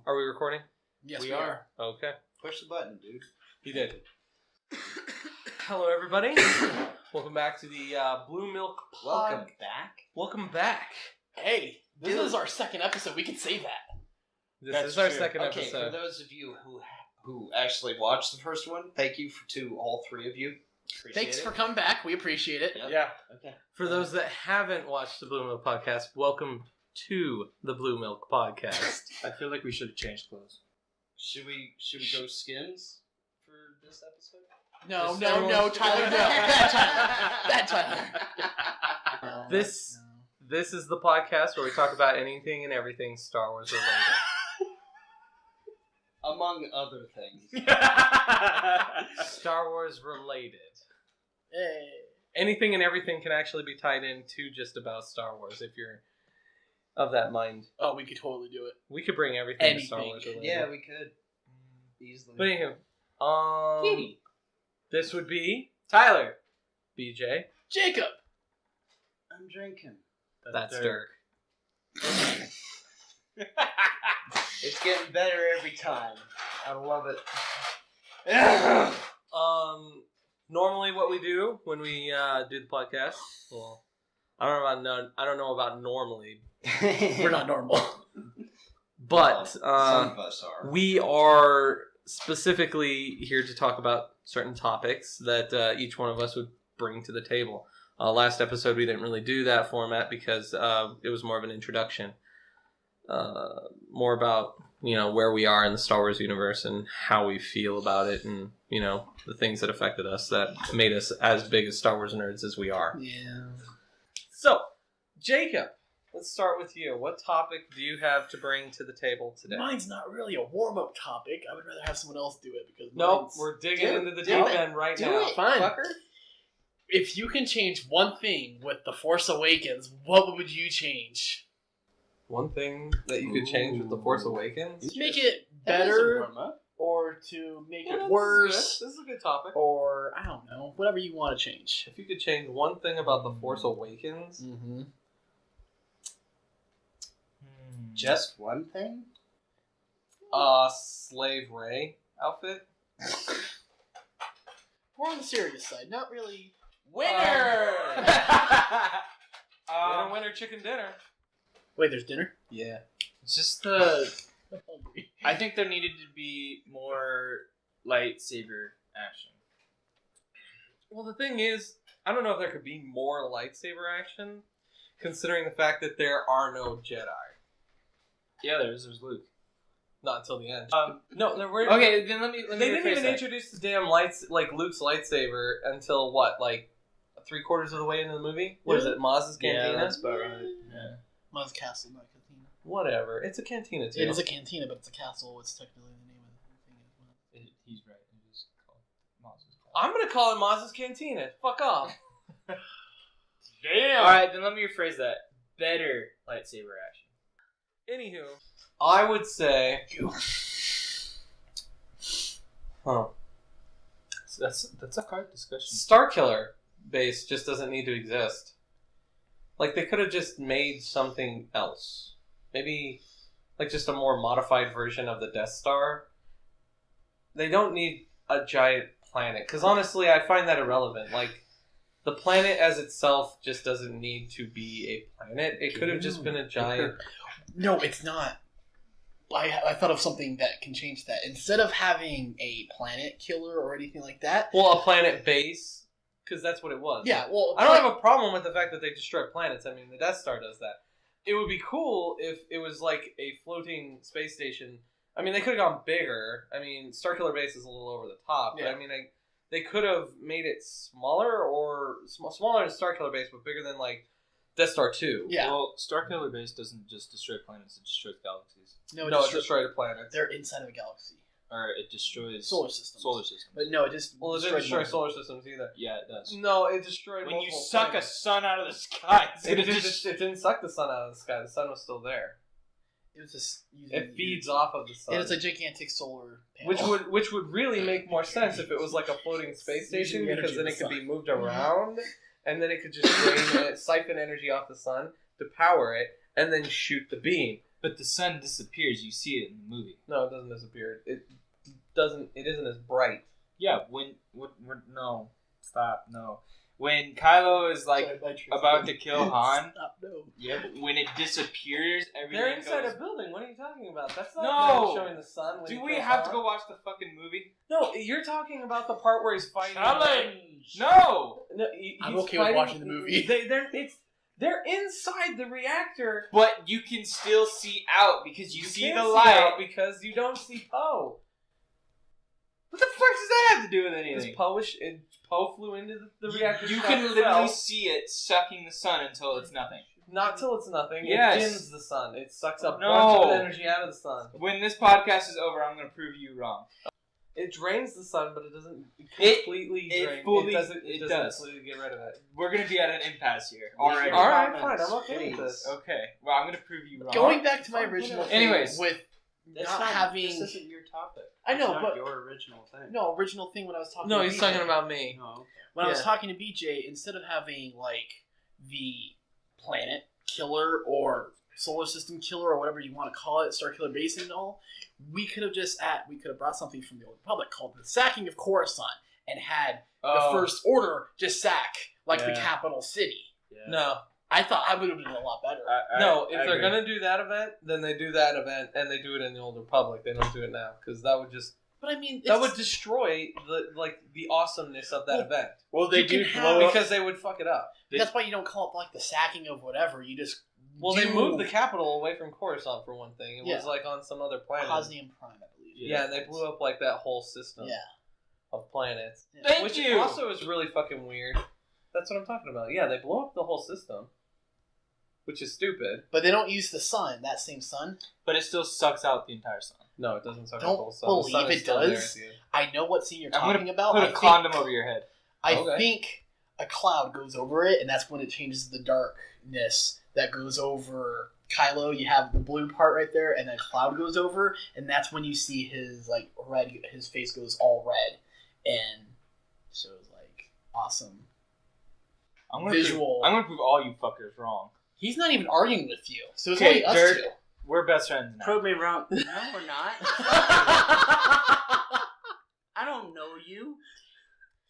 Are we recording? Yes, we are. Okay. Push the button, dude. You did. Hello, everybody. Welcome back to the BlueMilk pod. Welcome back. Welcome back. Hey, this is our second episode. We can say that. This is our second Okay, episode. for those of you who actually watched the first one, thank you to all three of you. Thanks for coming back. We appreciate it. Yep. Yeah. Okay. For those that haven't watched the BlueMilk podcast, welcome to the BlueMilk podcast. I feel like we should have changed clothes. Should we go skins for this episode? No, Tyler, Tyler, no. That Tyler. This is the podcast where we talk about anything and everything Star Wars related. Among other things. Star Wars related. Hey. Anything and everything can actually be tied into just about Star Wars if you're of that mind. Oh, we could totally do it. We could bring everything to Star Anything. Wars related. Yeah, we could. Easily. But anywho, Katie. this would be Tyler. BJ. Jacob. I'm drinking. That's Dirk. It's getting better every time. I love it. Normally what we do when we do the podcast, well, I don't know about normally, We're not normal. but some of us are. we are specifically here to talk about certain topics that each one of us would bring to the table. Last episode we didn't really do that format because it was more of an introduction. More about, where we are in the Star Wars universe and how we feel about it and, the things that affected us that made us as big as Star Wars nerds as we are. Yeah. So, Jacob, let's start with you. What topic do you have to bring to the table today? Mine's not really a warm-up topic. I would rather have someone else do it because Nope, we're digging into the deep end right now. Fine. Fucker. If you can change one thing with The Force Awakens, what would you change? One thing that you could change with The Force Awakens? Make it That is a better, warm-up. or to make Yeah, it this worse, is a good topic. or I don't know, whatever you want to change. If you could change one thing about The Force Awakens, Mm-hmm. Just one thing? Slave Ray outfit. We're on the serious side, not really. Winner! Winner, chicken dinner. Wait, there's dinner? Yeah. Just the... I'm hungry. I think there needed to be more lightsaber action. Well, the thing is, I don't know if there could be more lightsaber action, considering the fact that there are no Jedi. Yeah, there's Luke. Not until the end. No, there were. Okay, then let me They didn't rephrase even that. introduce the damn Luke's lightsaber until what, like 3/4 of the way into the movie? What is it, Maz's Cantina? Yeah, that's about right. Yeah. Maz Castle, not Cantina. Whatever. It's a cantina too. It is a cantina, but it's a castle. It's technically the name of the thing as well. He's right. It is called Maz's Castle. I'm gonna call it Maz's Cantina. Fuck off. Damn! Alright, then let me rephrase that. Better lightsaber action. Anywho, I would say. Huh. That's a hard discussion. Starkiller base just doesn't need to exist. Like, they could have just made something else. Maybe, like, just a more modified version of the Death Star. They don't need a giant planet. Because, honestly, I find that irrelevant. Like, the planet as itself just doesn't need to be a planet. It could have just been a giant... No, it's not. I thought of something that can change that. Instead of having a planet killer or anything like that. Well, a planet base. Because that's what it was. Yeah, well, I don't have a problem with the fact that they destroy planets. I mean, the Death Star does that. It would be cool if it was like a floating space station. I mean, they could have gone bigger. I mean, Starkiller Base is a little over the top. But Yeah. I mean, they could have made it smaller or smaller than Starkiller Base, but bigger than like Death Star 2. Yeah. Well, Starkiller Base doesn't just destroy planets, it destroys galaxies. No, it destroyed a planet. They're inside of a galaxy. Or it destroys... Solar systems. Solar systems. But no, it just Well, it didn't destroy solar systems either. Yeah, it does. No, it destroyed When you multiple suck planets. a sun out of the sky, it's It gonna didn't suck the sun out of the sky. The sun was still there. It was just using It feeds off of the sun. And it's a gigantic solar panel. Which would really make more sense if it was like a floating space station, Using the because energy then of it the could be sun. moved around, and then it could just drain siphon energy off the sun to power it, and then shoot the beam. But the sun disappears. You see it in the movie. No, it doesn't disappear. It doesn't. It isn't as bright. Yeah. No. Stop. No. When Kylo is about to kill Han, when it disappears, everything They're inside goes... a building. What are you talking about? That's not No! them showing the sun. When Do he we kills have Han. to go watch the fucking movie? No, you're talking about the part where he's fighting. Challenge! No! No, I'm he's okay with fighting- watching the movie. They're inside the reactor. But you can still see out because you see can't the see light. out because you don't see Poe. What the fuck does that have to do with Because anything? Poe flew into the reactor. You shot can literally itself. see it sucking the sun until it's nothing. Not till it's nothing. Yes. It dims the sun. It sucks up a No. bunch of energy out of the sun. When this podcast is over, I'm going to prove you wrong. It drains the sun, but it doesn't It- completely it drain. fully- it doesn't it doesn't does. completely get rid of it. We're going to be at an impasse here. All Already. right. Alright, fine. Comments, I'm okay with please. this. Okay. Well, I'm going to prove you wrong. Going back to my original thing Anyways. with That's not not having... This isn't your topic. I know, It's not but... your original thing. No, original thing when I was talking No, to he's BJ. talking about me. No. Okay. When I was Yeah. talking to BJ, instead of having, the planet killer or solar system killer or whatever you want to call it, Star Killer Base and all, we could have brought something from the Old Republic called the Sacking of Coruscant and had the First Order just sack, the Yeah. capital city. Yeah. No. I thought I would have been a lot better. No, if I they're agree. going to do that event, then they do that event, and they do it in the Old Republic. They don't do it now, because that would just... But I mean, That would destroy the awesomeness of that Well, event. Well, they You do can blow have- up. Because they would fuck it up. that's why you don't call it the sacking of whatever. You just They do moved the capital away from Coruscant for one thing. It was Yeah. on some other planet. Hosnian Prime, I believe. Yeah, and they blew up that whole system Yeah. of planets. Yeah. Thank Which you. also is really fucking weird. That's what I'm talking about. Yeah, they blow up the whole system. Which is stupid. But they don't use the sun, that same sun. But it still sucks out the entire sun. No, it doesn't suck Don't up the whole sun. The sun believe is it still there does. at the end. I know what scene you're I'm talking about. Put I a think- condom over your head. I Okay. think a cloud goes over it, and that's when it changes the darkness that goes over Kylo. You have the blue part right there, and then cloud goes over, and that's when you see his red. His face goes all red, and shows awesome I'm gonna visual. Prove, I'm gonna prove all you fuckers wrong. He's not even arguing with you, so it's Okay, only us Dirk. two. We're best friends now. Prove me wrong. No, we're not. I don't know you.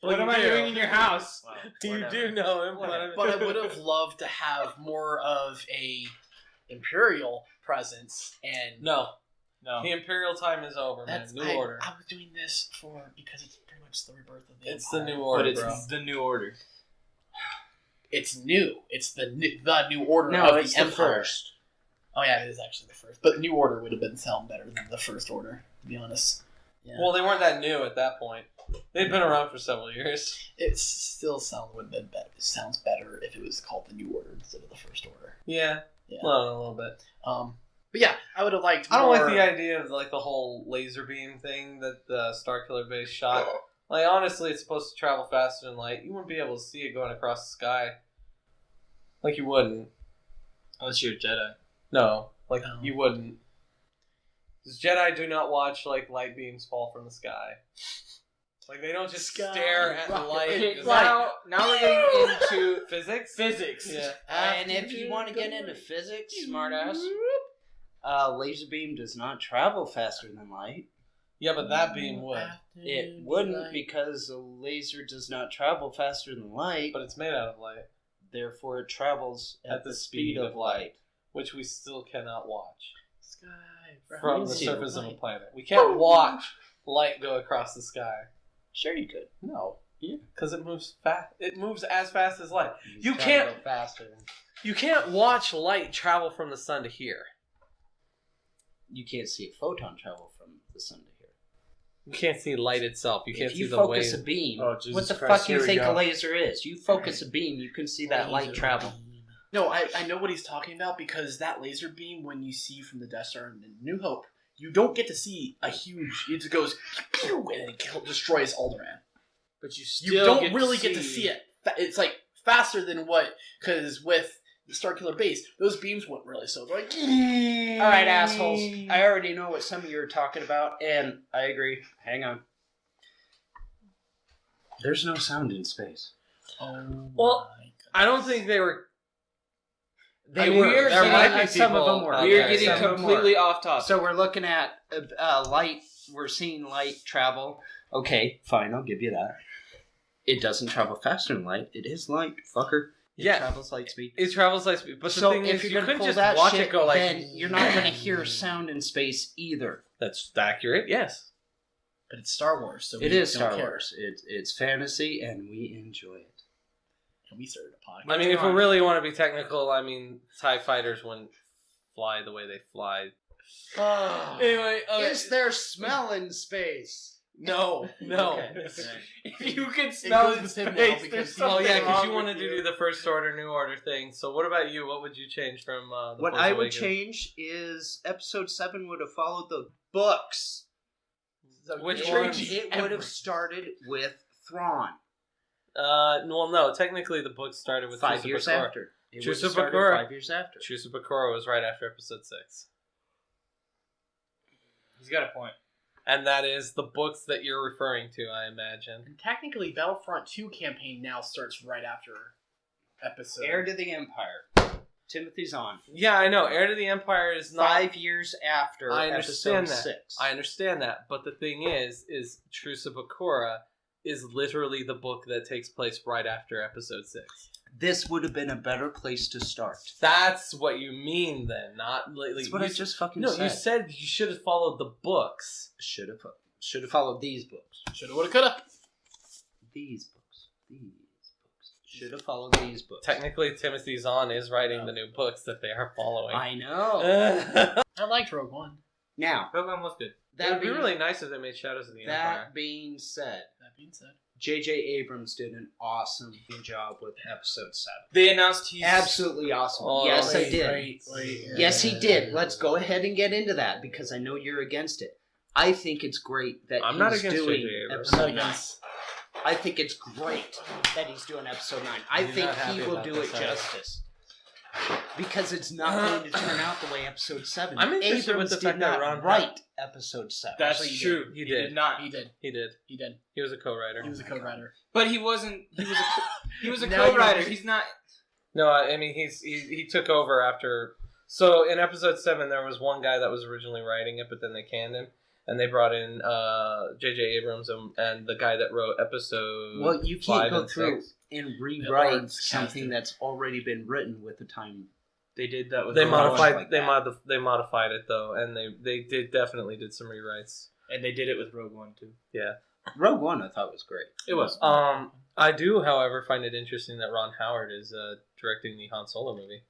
What am I doing in your house? Well, You whatever. do know him, But I would have loved to have more of a Imperial presence, and No. No. The Imperial time is over, man. that's New Order. I was doing this because it's pretty much the rebirth of the It's the Empire. New Order, But it's bro. the new order. It's new. It's the new order No, of it's the the Empire. first. Oh yeah, it is actually the first. But New Order would have been sound better than the First Order, to be honest. Yeah. Well, they weren't that new at that point. They'd been around for several years. It still would have been better. It sounds better if it was called the New Order instead of the First Order. Yeah. Yeah. Well, a little bit. But yeah, I would have liked. I don't more... like the idea of the whole laser beam thing that the Starkiller base shot. Honestly, it's supposed to travel faster than light. You wouldn't be able to see it going across the sky. You wouldn't. Unless you're a Jedi. No, No. you wouldn't. Because Jedi do not watch light beams fall from the sky. They don't just Sky stare at rocket. light. Okay, Just now we're getting into physics. physics. Yeah. And if you want to get into physics, smartass, laser beam does not travel faster than light. Yeah, but that beam would. It wouldn't because a laser does not travel faster than light. But it's made out of light, Therefore, it travels at the speed of light. which we still cannot watch Sky from the Means surface you. of a planet. We can't watch light go across the sky. Sure, you could. No. Yeah. Because it moves fast. It moves as fast as light. You It's can't- gotta go faster. You can't watch light travel from the sun to here. You can't see a photon travel from the sun to here. You can't see light itself. You can't If you see the focus wave. a beam, Oh, Jesus what the Christ, fuck you here we think go. a laser is? You focus a beam, you can see that light Laser travel. beam. No, I know what he's talking about because that laser beam, when you see from the Death Star in New Hope, you don't get to see a huge. It just goes pew, and it destroys Alderaan. But you You still don't really get to see it. It's faster than what, because with the Starkiller base, those beams went really slow. They're All right, assholes. I already know what some of you are talking about, and I agree. Hang on. There's no sound in space. Oh Well, my God. I don't think they were. They mean, were. there might be Some of people them were. out We are there. getting Some of them completely were. off topic. So we're looking at light. We're seeing light travel. Okay, fine. I'll give you that. It doesn't travel faster than light. It is light, fucker. It travels light speed. It travels light speed. But so the thing if is, you're you gonna couldn't pull just that watch shit, it go like. then you're not going to hear sound in space either. That's accurate. Yes. But it's Star Wars, so It we is don't Star care. Wars. It's fantasy, and we enjoy it. And we started a podcast. I mean, if we really want to be technical, I mean, TIE fighters wouldn't fly the way they fly. Anyway, Is there smell in space? no. Okay. If you can smell goes it in with him now space, because there's he- Oh something yeah, because wrong you wanted with to do the first order, new order thing. So what about you? What would you change from the What Force I would Awakens? change is episode 7 would have followed the books. Which Or one? it would have started with Thrawn. Well, no. Technically, the book started with 5 Chewbacca. years after. It would have Chewbacca. started 5 years after. Chewbacca was right after episode 6. He's got a point. And that is the books that you're referring to, I imagine. And technically, Battlefront 2 campaign now starts right after episode. Heir to the Empire. Timothy Zahn. Yeah, I know. Heir to the Empire is not... 5 years after I understand episode that. 6. I understand that. But the thing is Truce of Bakura is literally the book that takes place right after episode 6. This would have been a better place to start. That's what you mean, then, not like That's what I just fucking No, said. you said you should have followed the books. Should have followed these books. Shoulda, woulda, coulda. These books. Should have followed these books. Technically, Timothy Zahn is writing the new books that they are following. I know. I liked Rogue One. Now, Program was good. It would be really nice if they made Shadows of the Empire. That being said, That being said, J.J. Abrams did an awesome job with episode 7. They announced he's Absolutely awesome. Oh, yes, I wait, did. wait. Yes, he did. Let's go ahead and get into that because I know you're against it. I think it's great that I'm he's not against doing J.J. Abrams. episode I'm 9. against- I think it's great that he's doing episode 9. I You're think not happy he will about do this, it are you? justice. Because it's not going to turn out the way episode 7. I'm interested Abrams with the fact did that not Ron write episode 7. That's Actually, he true. He did. not. He did. He did. He did. He was a co-writer. He was a co-writer. But he wasn't. He was a Now co-writer. you're- He's not. No, I mean he took over after. So in episode 7, there was one guy that was originally writing it, but then they canned him, and they brought in J.J. Abrams and the guy that wrote episode. Well, you 5 can't go and through 6. and Yeah, rewrite Lawrence something casted. that's already been written with the time. They did that with. They Rogue modified. One, They modified it though, and they definitely did some rewrites. and they did it with Rogue One too. Yeah. Rogue One, I thought was great. It was. I do, however, find it interesting that Ron Howard is directing the Han Solo movie.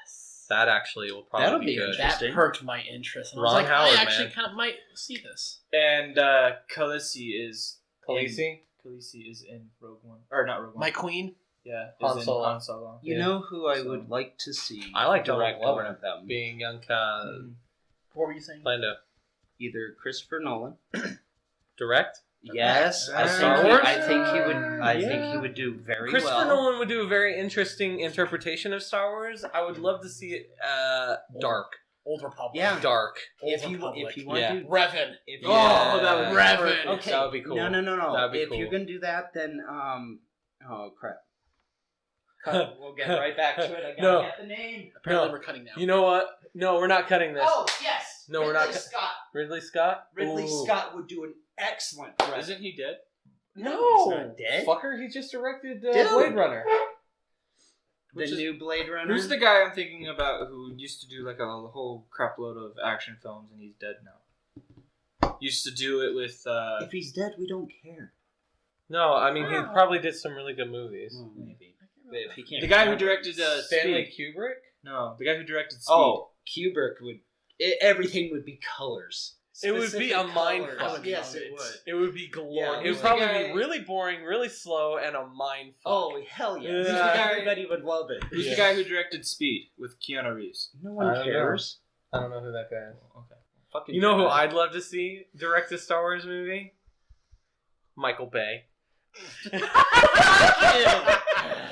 Yes. That actually will probably That'll be be good. interesting. That perked my interest. And I was Ron like, Howard, I actually man. kind of might see this. And Khaleesi is. Khaleesi? Khaleesi is in Rogue One, or not Rogue One. My queen. Yeah, Han is Solo. in Han Solo. You Yeah. know who I So- would like to see? I like Donald direct Glover one of them. being young What were you saying? Lando. Either Christopher Nolan. Direct. Yes, I Star think, Wars? I think he would. I think he would do very Christopher well. Nolan would do a very interesting interpretation of Star Wars. I would love to see it dark. Old Republic. Yeah. Dark. If Old you Republic. want Yeah. to do, Revan. if Oh, you, that would be Revan. perfect. Okay. That would be cool. No. That'd be If cool. you're gonna do that, then oh crap. Cut. We'll get right back to it. I gotta No. get the name. Apparently No. we're cutting now. You know what? No, we're not cutting this. Oh yes. No, we're not Ridley cut- Scott. Ridley Scott? Ridley Ooh. Scott would do an excellent Revan. Isn't he dead? No. He's not dead. Fucker, he just directed Dude. Blade Runner. The Which is- new Blade Runner. Who's the guy I'm thinking about who used to do like a whole crap load of action films and he's dead now? Used to do it with. If he's dead, we don't care. No, I mean, he probably did some really good movies. Well, maybe. But if he can't The guy who remember- directed Stanley Speed. Kubrick? No, the guy who directed Speed. Oh, Kubrick would. Everything would be colors. It would be a Specific mind colors. fuck. Yes, it would. It would be glorious. Yeah, it would who's the probably guy- be really boring, really slow, and a mind fuck. Oh hell yeah! Yeah. Who's the guy- Everybody would love it. Who's Yeah. the guy who directed Speed with Keanu Reeves? No I one don't cares. I don't know who that guy is. Okay. Fucking You know who bad. I'd love to see direct a Star Wars movie? Michael Bay.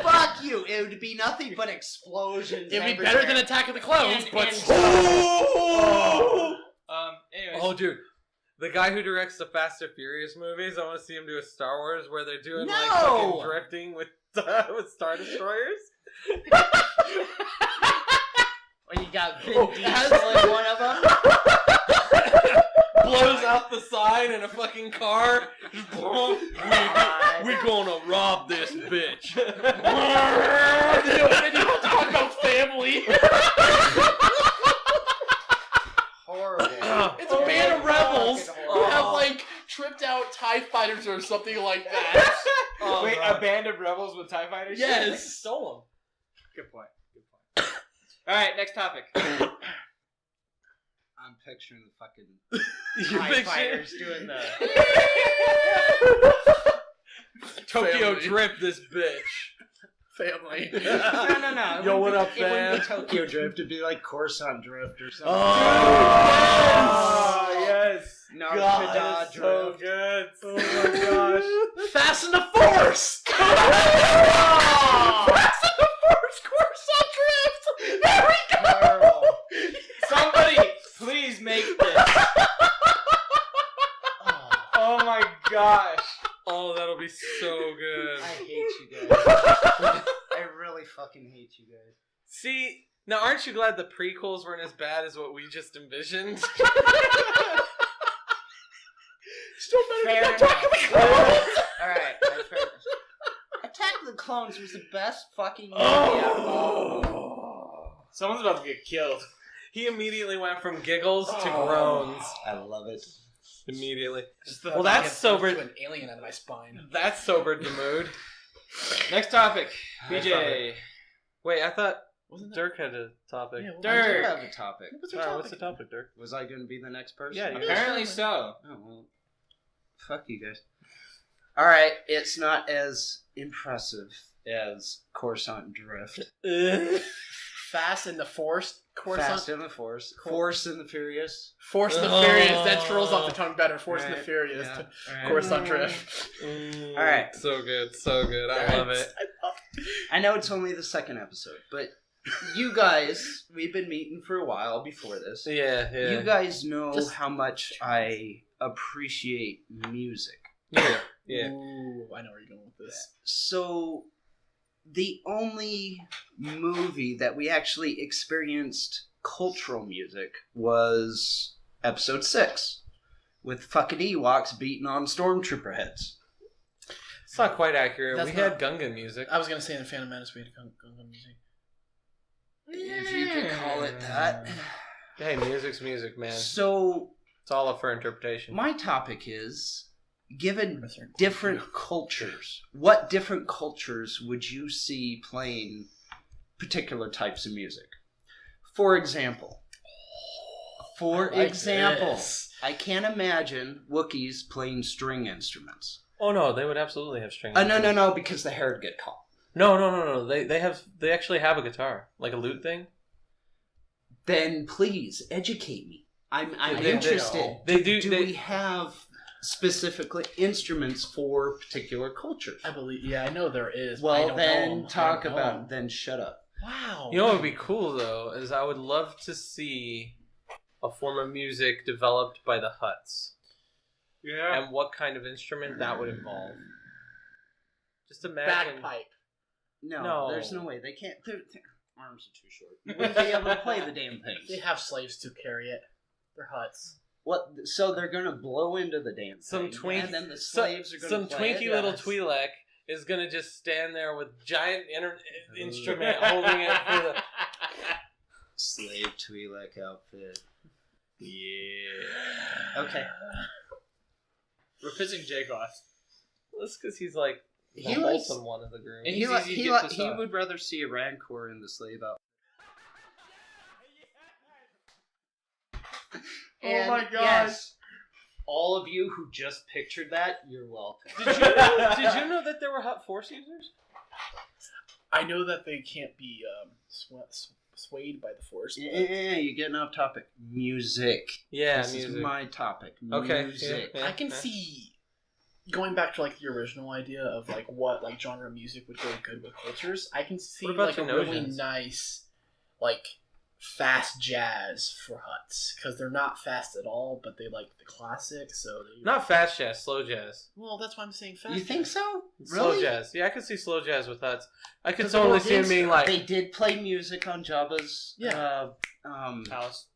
Fuck you! It would be nothing but explosions. It'd be everywhere. better than Attack of the Clones, And- but and- Oh! Anyways. Oh, dude. The guy who directs the Fast and Furious movies, I want to see him do a Star Wars where they're doing like fucking No! drifting with Star Destroyers. When you got Vin Diesel in one of them. Blows out the sign in a fucking car. We're gonna rob this bitch. And you don't talk about family. Horrible. It's a band of rebels who have like tripped out TIE fighters or something like that. Wait, a band of rebels with TIE fighters? Yes. Stole them. Good point. Alright, next topic. I'm picturing the fucking You're TIE fighters doing the... Tokyo Family. Drift this bitch. Family. No. Yo, what up, It wouldn't fam? be Tokyo Drift. It'd be like Coruscant Drift or something. Oh, yes! Narada God, Drift. So good. Oh my gosh. Fasten the Force! Fasten the Force! Coruscant Drift! There we go! Terrible. Somebody, please make this. Oh my gosh. Oh, that'll be so good. I hate you guys. I really fucking hate you guys. See, now aren't you glad the prequels weren't as bad as what we just envisioned? Still better Fair than enough. Attack of the Clones! Alright, that's fair. Attack of the Clones was the best fucking movie Oh. Someone's about to get killed. He immediately went from giggles to groans. I love it. Immediately. Just Well, that's sobered. an alien out of my spine. That sobered the mood. Next topic. Next BJ. topic. Wait, I thought Wasn't that? Dirk had a topic. Yeah, what- I do Dirk. have a topic. What's your Alright, topic? what's the topic, Dirk? Was I going to be the next person? Yeah, you Okay. Apparently so. Oh, well. Fuck you guys. Alright, it's not as impressive as Coruscant Drift. Fast and the Force. Coruscant. Fast and the Force. Force and the Furious. Force the Oh. Furious. That rolls off the tongue better. Force and the Right, Furious. yeah, alright. Coruscant Drift. Alright. So good, so good. I love it. I know it's only the second episode, but you guys, we've been meeting for a while before this. Yeah, yeah. You guys know Just- how much I appreciate music. Yeah, yeah. Ooh, I know where you're going with this. So, the only movie that we actually experienced cultural music was episode 6, with fucking Ewoks beating on stormtrooper heads. It's not quite accurate. That's We not- had Gungan music. I was gonna say in the Phantom Menace we had Gungan music. If you could call it that. Hey, music's music, man. So, It's all up for interpretation. my topic is, given Mr. different cultures, what different cultures would you see playing particular types of music? For example, I can't imagine Wookiees playing string instruments. Oh no, they would absolutely have string. No, because the hair would get caught. No. They actually have a guitar, like a lute thing. Then please educate me. I'm They- interested. they do- Do they- we have specifically instruments for particular cultures? I believe. Yeah, I know there is. but I Well, don't then know. talk I don't about. know. Then shut up. Wow. You know what would be cool though is I would love to see a form of music developed by the Hutts, Yeah. and what kind of instrument that would involve. Just imagine. bagpipe. No, No. there's no way they can't. Their arms are too short. You wouldn't be able to play the damn thing. They have slaves to carry it. They're huts. What? So they're gonna blow into the damn Some thing, twink- and then the slaves are gonna Some play twinky it? little yes. Twi'lek is gonna just stand there with giant instrument holding it for the. Slave Twi'lek outfit. Yeah. Okay. We're pissing Jake off. That's because he's like the He likes- wholesome one of the group. And he's easy to get pissed he off. would rather see a Rancor in the slave outfit. Oh my gosh. Yes, all of you who just pictured that, you're welcome. Did you know that there were Hut Force users? I know that they can't be swayed by the Force. But Yeah, you're getting off topic. Music. Yeah, This music. is my topic. Okay, Music. yeah. I can see going back to like the original idea of like what like genre music would go good with cultures. I can see What about like a the really Nojans? nice like fast jazz for huts because they're not fast at all, but they like the classic. So Not fast jazz, slow jazz. well, that's why I'm saying fast. You think so? Slow Really? jazz. Yeah, I could see slow jazz with huts. I could 'Cause totally the see him being like they did play music on Jabba's House.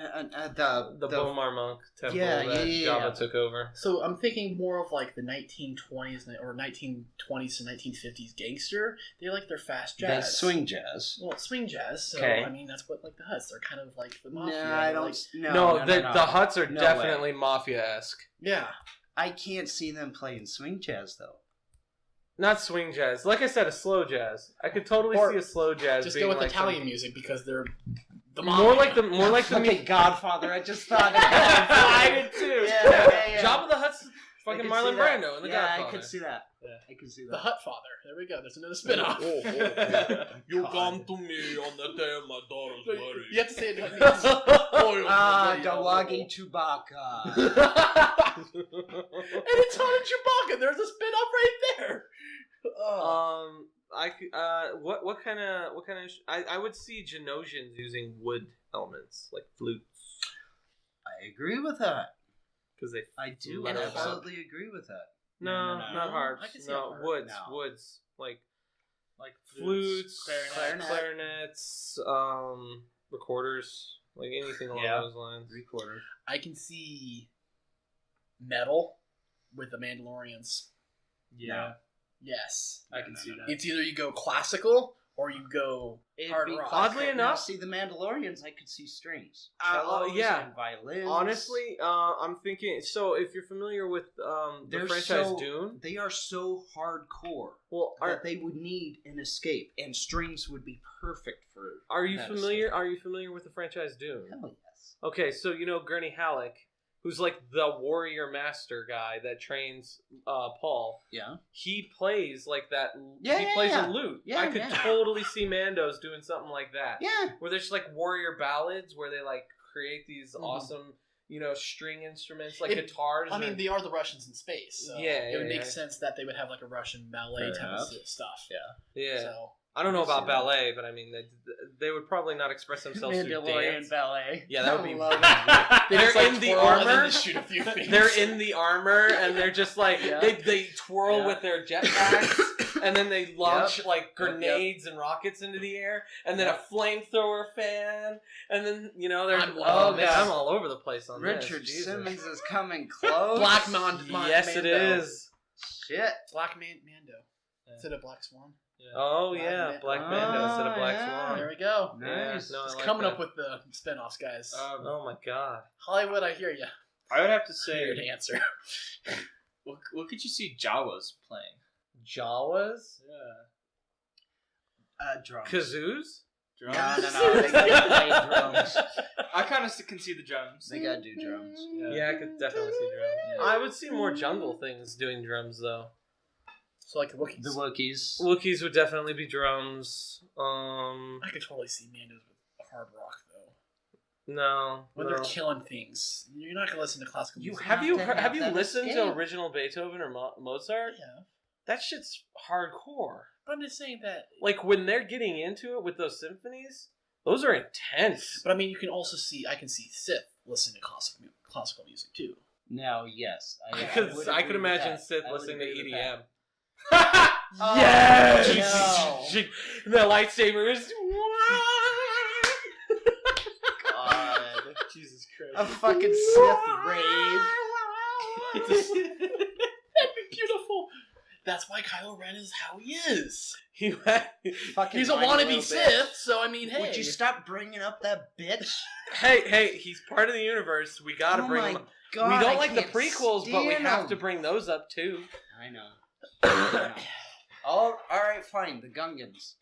the Bomar monk temple Yeah, that yeah. Jabba took over. So I'm thinking more of like the 1920s or 1920s to 1950s gangster. They like their fast jazz. That's swing jazz. Well, swing jazz. So Okay. I mean, that's what like the huts. They're kind of like the No, mafia. I They're don't. like- No, The huts are No definitely mafia-esque. yeah. I can't see them playing swing jazz though. Not swing jazz. Like I said, a slow jazz. I could totally Or see a slow jazz. Just being go with like Italian some- music because they're the More mafia. like the Okay, Godfather. I just thought. I did too. Yeah. Jabba the Hutt's I fucking could Marlon see that. Brando in The yeah, Godfather. I could see that. Yeah. I could see that. The Hut Father. There we go. There's another spin-off. You God. come to me on the day of my daughter's wedding. You have to say it. in Vietnamese. Dawagi Chewbacca. And it's on a Chewbacca. There's a spin-off right there. What kind of I would see Genosians using wood elements like flutes I agree with that. because they I do Let it absolutely agree with that. no, No. not harps, I can see no a harp. woods, No. woods like flutes, flutes, clarinet. clarinets, recorders, like anything along Yeah. those lines. Recorder. I can see metal with the Mandalorians. Yeah, Yes. I can see that. It's either you go classical or you go It'd hard be rock. Oddly now, enough- see the Mandalorians. I could see strings, Oh, cellos, yeah. and violins. Honestly, I'm thinking. So, if you're familiar with the They're franchise so- Dune, they are so hardcore well, that they would need an escape, and strings would be perfect for. are you that familiar? escape. Are you familiar with the franchise Dune? Hell yes. Okay, so you know Gurney Halleck, who's like the warrior master guy that trains Paul. Yeah. He plays like that. Yeah, he yeah, plays yeah. a lute. Yeah, I could yeah. totally see Mandos doing something like that. Yeah. Where there's like warrior ballads where they like create these Mhm. awesome, string instruments like It- guitars. I mean, or- they are the Russians in space. So Yeah, it would yeah, make yeah. sense that they would have like a Russian ballet type of stuff. yeah. So I don't know I see about that. ballet, but I mean, they would probably not express themselves through Mandalorian dance. ballet. Yeah, that would I be. love they They're just, like, in the twirl and then armor. just shoot a few things. They're in the armor and they're just like Yeah. they twirl Yeah. with their jetpacks and then they launch like Yep. grenades and rockets into the air and then a flamethrower fan and then they're I'm I'm all over the place on Richard this. Jesus. Simmons is coming close. Black Yes, it Mando. is. Shit. Black Mando Yeah. instead of Black Swan. Oh Black yeah, Man- Black Mando instead of Black yeah. Swan. There we go. Nice. Yeah, no, I It's like coming that. up with the spin-offs, guys. Oh my god. Hollywood, I hear you. I would have to Here to say, answer. what could you see Jawas playing? Jawas? Yeah, Drums. Kazoos? No, drums. no. They gotta play drums. I kind of can see the drums. They gotta do drums. Yeah, I could definitely see drums. I would see more jungle things doing drums though. So like the Wookiees. The Wookiees. Wookiees would definitely be drums. I could totally see Mandos with hard rock though. No. When no. they're killing things, you're not gonna listen to classical music. Have you have to have you have that listened to escape. original Beethoven or Mozart? Yeah, That shit's hardcore. but I'm just saying that. Like when they're getting into it with those symphonies, those are intense. But I mean, you can also see. I can see Sith listening to classical music too. Now, yes. Because I could agree with imagine that. Sith I would listening to agree with EDM. that. Yes! no. And the lightsabers. God. Jesus A Christ! fucking Sith rave. That'd be beautiful. That's why Kylo Ren is how he is. Fucking He's a whiny wannabe little Sith, so I mean, hey. Would you stop bringing up that bitch? hey, he's part of the universe. We gotta Oh bring my him. God, We I don't like the can't prequels, but we stand have to them. bring those up too. I know. I know. All right, fine. The Gungans.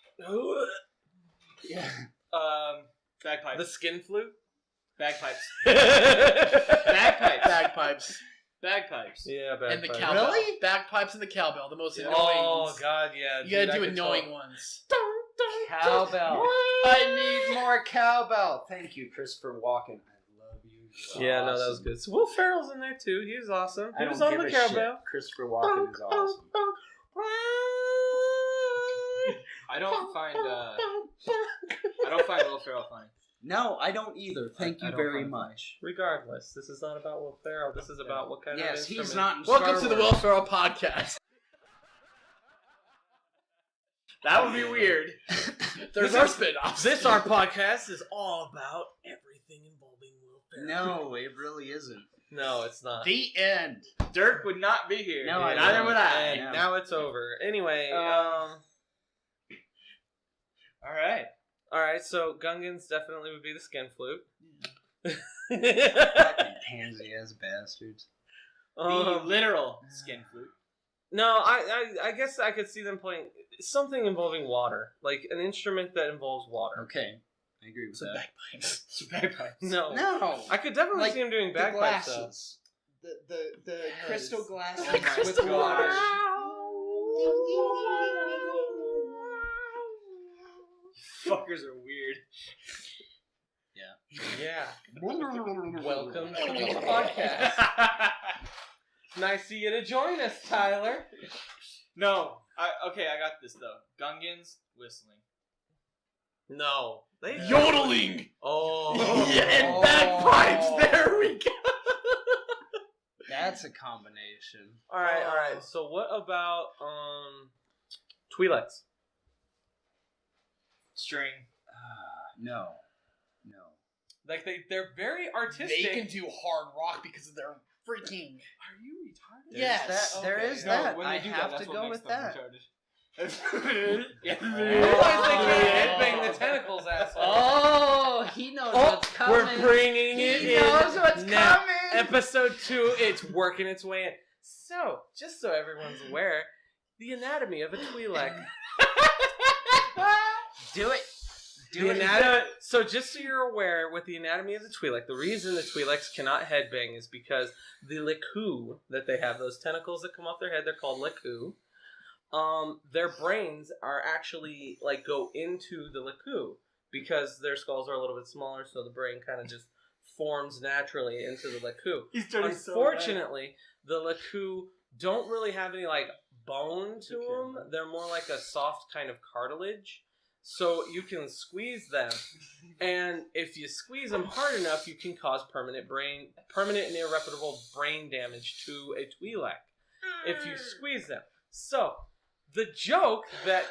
Yeah. Bagpipes. The skin flute. Bagpipes. Bagpipes. bagpipes Bagpipes. Yeah, and the bagpipes. cowbell? Really? Bagpipes and the cowbell, the most annoying. Oh god, yeah. You gotta dude, I do could annoying tell- ones. Cowbell. I need more cowbell. Thank you, Christopher Walken. I love you. You're Yeah, no, that was awesome. good. So Will Ferrell's in there too. He was awesome. He I was don't on give the a cowbell. shit. Christopher Walken is awesome. I don't find Will Ferrell funny. No, I don't either. Thank you very much. Regardless, this is not about Will Ferrell. This is about what kind of instrument. He's not in Welcome Star to the Wars. Will Ferrell podcast. That would be weird. There's our spin-offs. Our podcast is all about everything involving Will Ferrell. No, it really isn't. No, it's not. The end. Dirk would not be here. No, neither would I. And now it's over. Anyway, all right. Alright, so Gungans definitely would be the skin flute. Fucking pansy-ass bastards. The literal skin flute. No, I guess I could see them playing something involving water. Like an instrument that involves water. Okay. I agree with that. Bagpipes. No. No. I could definitely see him doing The bagpipes, though. glasses. The Yes. crystal glasses Oh my with water. Fuckers are weird. Yeah. Welcome to the podcast. Nice of you to join us, Tyler. No. I got this though. Gungans whistling. No. They Yodeling. Oh. Yeah, and bagpipes. There we go. That's a combination. All right. So what about Twi'leks? String. No. Like they're very artistic. They can do hard rock because of their freaking. Are you retarded? Yes. There is No, that. when I they do have that, to that's what go makes with them that. retarded. Oh, I think they headbang the tentacles, asshole. Oh, he knows what's coming. We're bringing it He in. knows what's now. coming. Episode 2, it's working its way in. So, just so everyone's aware, the anatomy of a Twi'lek. Do it. So just so you're aware, with the anatomy of the Twi'lek, the reason the Twi'leks cannot headbang is because the Leku that they have, those tentacles that come off their head, they're called Leku. Their brains are actually, go into the Leku because their skulls are a little bit smaller, so the brain kind of just forms naturally into the Leku. Unfortunately, the Leku don't really have any, bone to them. They're more like a soft kind of cartilage. So you can squeeze them, and if you squeeze them hard enough, you can cause permanent and irreparable brain damage to a Twi'lek if you squeeze them. So the joke that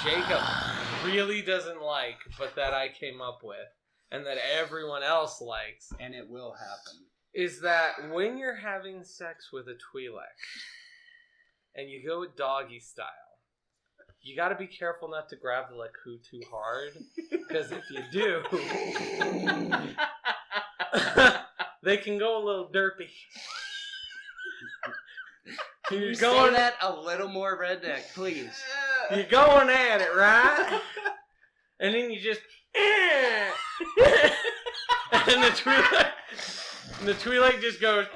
Jacob really doesn't like, but that I came up with, and that everyone else likes, And it will happen. is that when you're having sex with a Twi'lek, and you go doggy style, you got to be careful not to grab the Leku too hard, because if you do, they can go a little derpy. Can you going- say that a little more redneck, please? You're going at it, right? And then you just... and the Twi'lek just goes...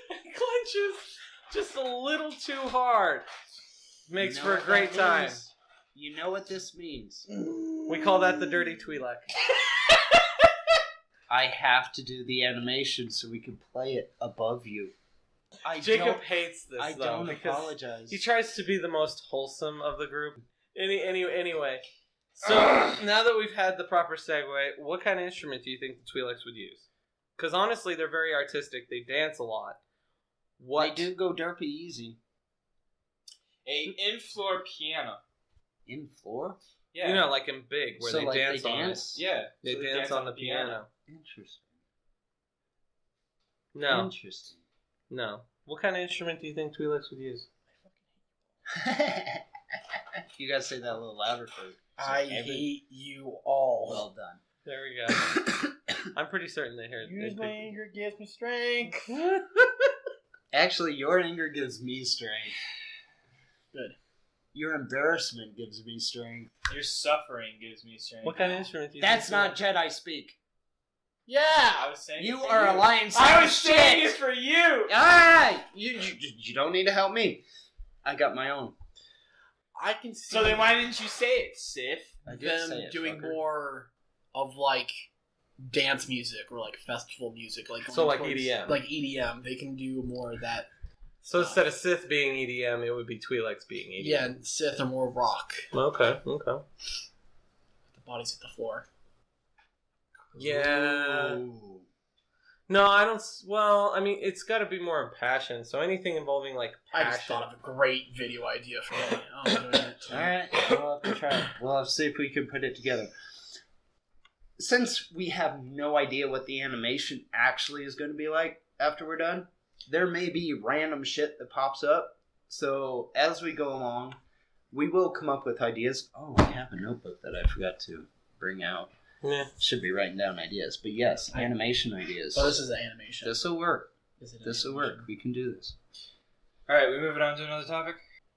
It clenches just a little too hard. Makes You know for a what great that time. means? You know what this means. We call that the dirty Twi'lek. I have to do the animation so we can play it above you. Jacob hates this, I though, don't because apologize. he tries to be the most wholesome of the group. Anyway, so now that we've had the proper segue, what kind of instrument do you think the Twi'leks would use? Because honestly, they're very artistic. They dance a lot. They do go derpy easy. A in-floor piano. In floor? Yeah. You know, like in Big, where So, they like, dance they on dance? it. Yeah. They So dance on the piano. Interesting. No. Interesting. No. What kind of instrument do you think Twi'leks would use? You gotta say that a little louder for I hate you all. Well done. There we go. I'm pretty certain they heard Use they my picked- anger gives me strength. Actually, your anger gives me strength. Good. Your embarrassment gives me strength. Your suffering gives me strength. What kind of instrument do you That's think? not Jedi speak. Yeah. I was saying You it for are a you. lying sack I of was saying shit. it for you. Ah, you don't need to help me. I got my own. I can see. So then why didn't you say it, Sif? I did them say it, doing fucker. more of like dance music or like festival music, like So, like towards- EDM. Like EDM, they can do more of that. So instead of Sith being EDM, it would be Twi'leks being EDM. Yeah, and Sith are more rock. Okay. The bodies hit the floor. Yeah. Ooh. No, I don't. Well, I mean, it's got to be more impassioned. So anything involving like I passion. just thought of a great video idea for that. I'm doing it too. Alright, we'll have to try it. We'll have to see if we can put it together. Since we have no idea what the animation actually is going to be like after we're done, there may be random shit that pops up. So as we go along, we will come up with ideas. Oh, I have a notebook that I forgot to bring out. Yeah. Should be writing down ideas. But yes, animation ideas. So this is the animation. This will work. Is it This will animation? work. We can do this. Alright, we moving on to another topic?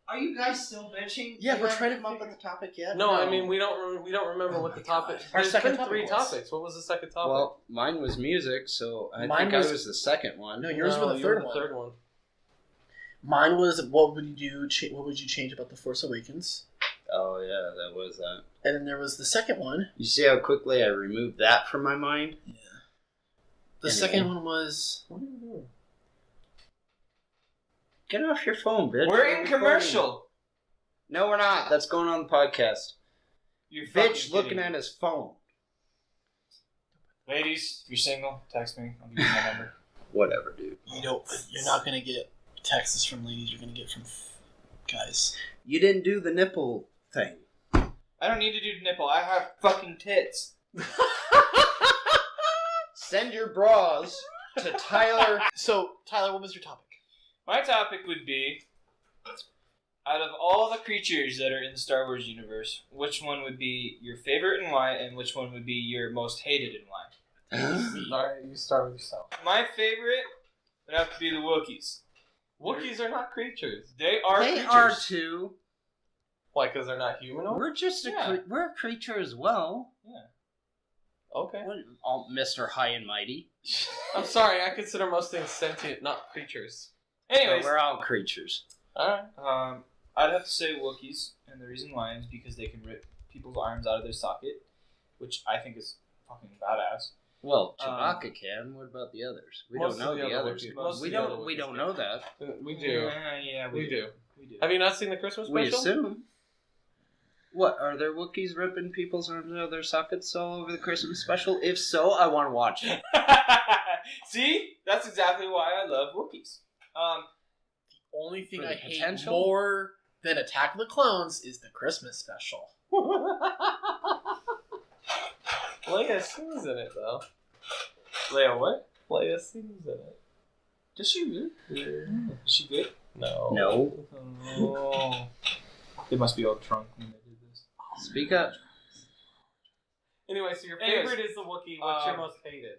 Are you guys still bitching? Yeah, You we're haven't trying to come up figure- with a topic yet. No, I mean we don't remember Oh what the my topic. God. Our There's second been topic 3 was- topics. What was the second topic? Well, mine was music, so I Mine think was- I was the second one. No, yours No, was the you were third one. third one. Mine was what would you do? What would you change about the Force Awakens? Oh yeah, that was that. And then there was the second one. You see how quickly I removed that from my mind? Yeah. The Anyway. second one was. What are you doing? Get off your phone, bitch. We're in recording. commercial. No, we're not. That's going on the podcast. You're Bitch looking at his phone. Ladies, if you're single, text me. I'll give you my number. Whatever, dude. You're not gonna get texts from ladies. You're gonna get from guys. You didn't do the nipple thing. I don't need to do nipple. I have fucking tits. Send your bras to Tyler. So Tyler, what was your topic? My topic would be, out of all the creatures that are in the Star Wars universe, which one would be your favorite and why, and which one would be your most hated and why? Alright, you start with yourself. My favorite would have to be the Wookiees. Wookiees are not creatures. They are They creatures. are too. Why? Because they're not humanoid? We're just Yeah. we're a creature as well. Okay. All Mr. High and Mighty. I'm sorry. I consider most things sentient, not creatures. Anyways, So we're all creatures. Alright. I'd have to say Wookiees, and the reason why is because they can rip people's arms out of their socket, which I think is fucking badass. Well, Chewbacca can. What about the others? We Most don't know of the the other others. Wookiees- most of We the other don't. We Wookiees don't can. know that. We do. Yeah, We do. We do. Have you not seen the Christmas We special? assume. What, are there Wookiees ripping people's arms out of their sockets all over the Christmas special? If so, I want to watch it. See? That's exactly why I love Wookiees. The only thing For I the hate potential? more than Attack of the Clones is the Christmas special. Leia sings in it, though. Leia, what? Leia sings in it. Does she really? Yeah. Is she good? No. No. Oh. They must be all drunk when they did this. Speak up. Anyway, so your Anyways, favorite is the Wookiee. What's your most hated?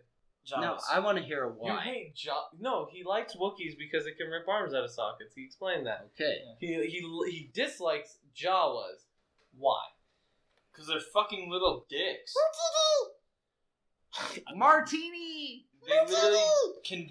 No, Jawas. I want to hear a You why. hate No, he likes Wookiees because it can rip arms out of sockets. He explained that. Okay. He dislikes Jawas. Why? Because they're fucking little dicks. Martini! They literally can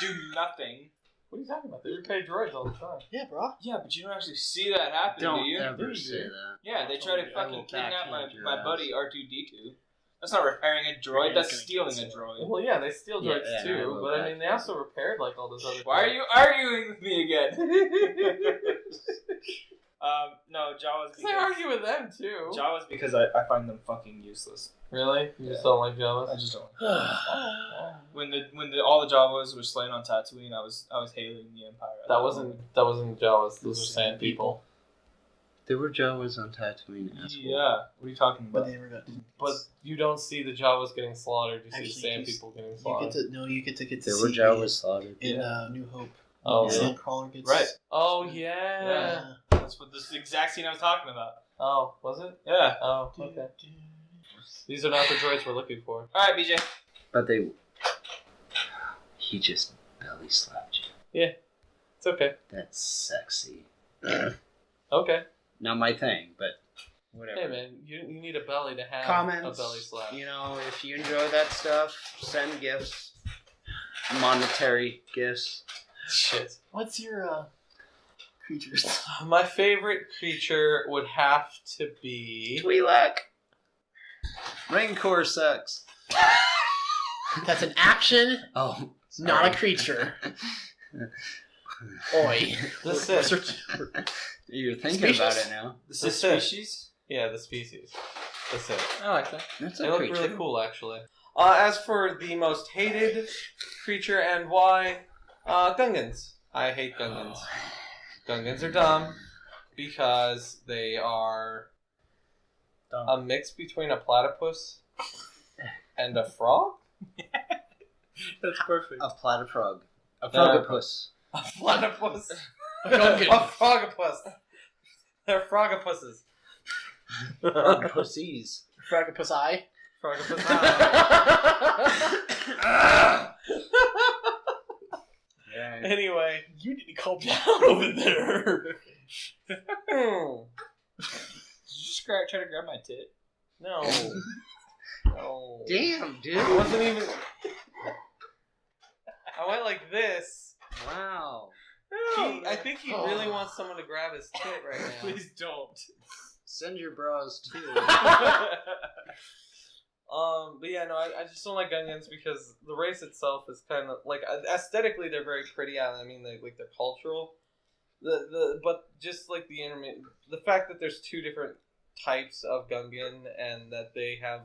do nothing. What are you talking about? They repair droids all the time. Yeah, bro. Yeah, but you don't actually see that happen, do Don't you? ever You say do. that. Yeah, they try to I will fucking kidnap backhand your my ass. buddy R2-D2. That's not repairing a droid, Yeah, that's it's stealing gonna a get droid. Well, yeah, they steal Yeah, droids yeah, I too, will but I mean, they backhand. also repaired like all those other. Why are you arguing with me again? No, Jawas Because I argue with them too. Jawas because I find them fucking useless. Really? You just Yeah. don't like Jawas? I just don't. When all the Jawas were slain on Tatooine, I was hailing the Empire. at That moment. wasn't Jawas. Those were sand people. There were Jawas on Tatooine, asshole. Yeah. What are you talking But about? they never got. But you don't see the Jawas getting slaughtered. You see Actually, the sand you people getting You get slaughtered. to get to There were see Jawas slaughtered. in New Hope. Oh, Yeah. really? Sandcrawler gets Right. Oh, yeah. Yeah. That's what this exact scene I was talking about. Oh, was it? Yeah. Oh, okay. These are not the droids we're looking for. All right, BJ. But they... He just belly slapped you. It's okay. That's sexy. Okay. Not my thing, but whatever. Hey man, you need a belly to have Comments, a belly slap. You know, if you enjoy that stuff, send gifts. Monetary gifts. Shit. What's your creatures? My favorite creature would have to be Twi'leks. Raincore sucks. That's an action, Oh, not a creature. Oi. the Sith. You're thinking Species? about it now. The The species? Yeah, the species. The Sith. I like that. That's They a look creature. really cool, actually. As for the most hated creature and why, Gungans. I hate Gungans. Gungans are dumb because they are Dumb. a mix between a platypus and a frog? That's perfect. A platyfrog. A Yeah. frogopus. A platypus. A Gungan. A frogopus. They're frogopusses. Frogpussies. Fragapus eye. Frogopus. Yeah. Anyway. You need to calm down over there. Hmm. Did you just try to grab my tit? No. No. Damn, dude. It wasn't even. I went like this. Wow. I think he really wants someone to grab his tit right now. Please don't. Send your bras too. But yeah, no, I just don't like Gungans because the race itself is kind of like aesthetically they're very pretty. I mean, they're cultural. But just like the fact that there's two different types of Gungan and that they have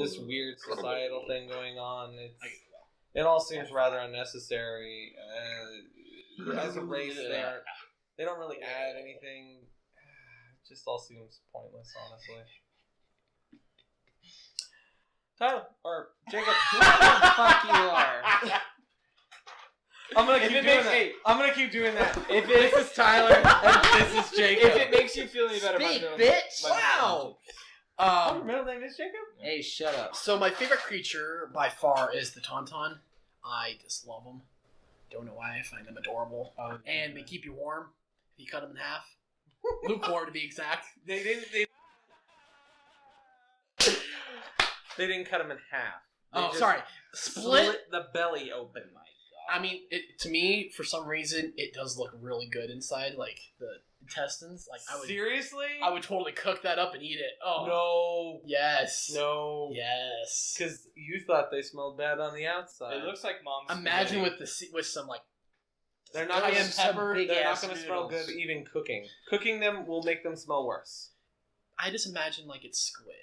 this weird societal thing going on, it all seems rather unnecessary. As a race, they don't really add anything. It just all seems pointless, honestly. Tyler or Jacob, Whoever the fuck you are. I'm gonna keep doing that. I'm gonna keep doing that. If this is Tyler and this is Jacob. If it makes you feel any better, Speak, my bitch! Wow. Your middle name is Jacob? Hey, shut up. So my favorite creature by far is the Tauntaun. I just love them. Don't know why. I find them adorable. And they keep you warm if you cut them in half. Lukewarm to be exact. They didn't cut him in half. They Oh, just sorry. Split. the belly open. I mean, to me, for some reason, it does look really good inside, like the intestines. Like Seriously? I would totally cook that up and eat it. Oh No. yes, No. yes. Because you thought they smelled bad on the outside. It looks like mom's. Imagine spaghetti. with some like They're not cayenne gonna pepper. They're not ass going to smell noodles. good even cooking. Cooking them will make them smell worse. I just imagine like it's squid.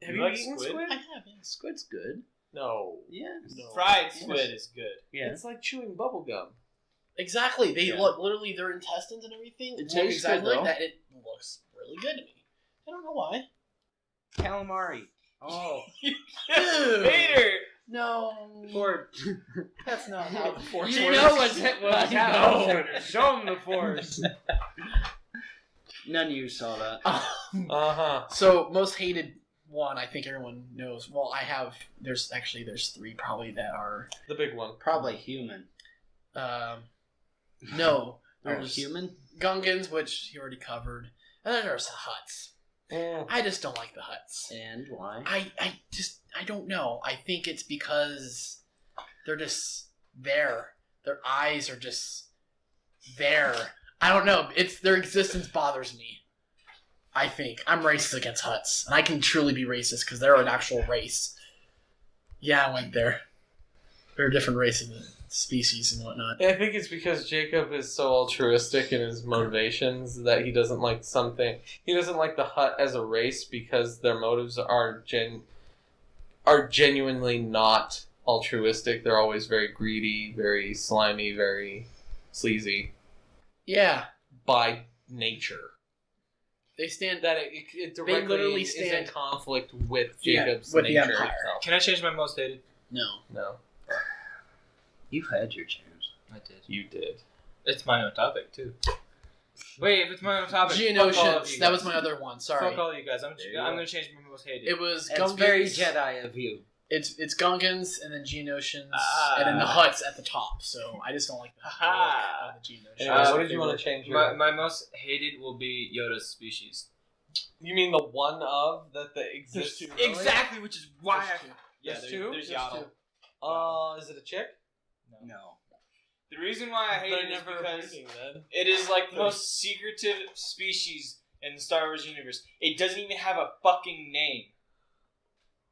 Have You you like eaten squid? squid? I have. Yeah. Squid's good. No. Yes. No. Fried squid is good. Yeah. It's like chewing bubble gum. Exactly. They Yeah. look literally their intestines and everything. It look tastes exactly good, like though. that. It looks really good to me. I don't know why. Calamari. Oh. Ew. Vader! No. Ford. That's not how the force You works. know what's happening. No. Show him the force. None of you saw that. Uh-huh. So most hated one, I think everyone knows. Well, I have. There's three probably that are. The big one. Probably human. No, Or there's human? Gungans, which you already covered, and then there's the Huts. I just don't like the Huts. And why? I don't know. I think it's because they're just there. Their eyes are just there. I don't know. It's their existence bothers me. I think I'm racist against Huts, and I can truly be racist because they're an actual race. Yeah, I went there. They're a different race and species and whatnot. I think it's because Jacob is so altruistic in his motivations that he doesn't like something. He doesn't like the Hutt as a race because their motives are genuinely not altruistic. They're always very greedy, very slimy, very sleazy Yeah, by nature. they stand. That it directly literally is stand- in conflict with Yeah, Jacob's with the nature Empire. itself. Can I change my most hated? No. No, You've had your chance. I did. you did. It's my own topic, too. Wait, if it's my own topic, fuck all of Geonosians. you That guys. was my other one. Sorry. Fuck all you guys. I'm There you going go. to change my most hated. It was That's Gungans. very Jedi of you. It's Gungans and then Geonosians Ah. and then the Huts at the top. So I just don't like the Ah. Geonosians. Anyway, what did you want to change? my most hated will be Yoda's species. You mean the one of that exists? There's two, really? Exactly, which is why There's I... two. There's There's two? There's There's Yaddle. Is it a chick? No. The reason why I hate They're it is never because breeding, then. it is like the most secretive species in the Star Wars universe. It doesn't even have a fucking name.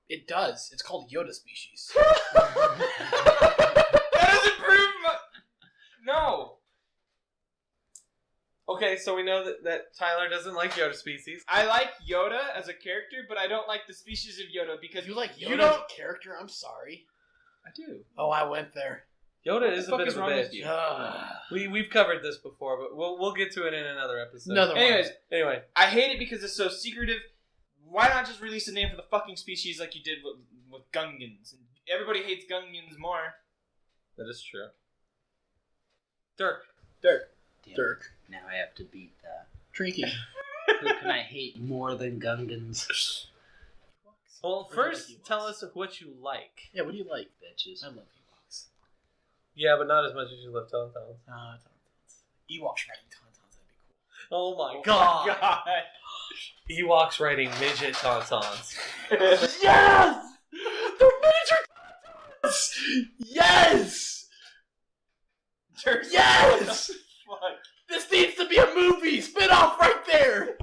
It does. It's called Yoda species. That doesn't prove my... No. Okay, so we know that Tyler doesn't like Yoda species. I like Yoda as a character, but I don't like the species of Yoda because You like Yoda you as don't... a character? I'm sorry. I do. Oh, I went there. Yoda is a fuck bit is of a wrong with bitch. you? We've covered this before, but we'll get to it in another episode. Another one. Anyways, Anyway, I hate it because it's so secretive. Why not just release a name for the fucking species like you did with Gungans? Everybody hates Gungans more. that is true. Dirk. Damn, Dirk. Now I have to beat that. Drinking. Who can I hate more than Gungans? Well, Or do you first like Ewoks? tell us what you like. Yeah, what do you like? Bitches. I love Ewoks. Yeah, but not as much as you love Tauntauns. Ewoks riding Tauntauns, that'd be cool. Oh my Oh god. my god. Ewoks riding midget Tauntauns. Yes! The miniature Tauntauns! Yes! Yes! Fuck. This needs to be a movie! Spin off right there!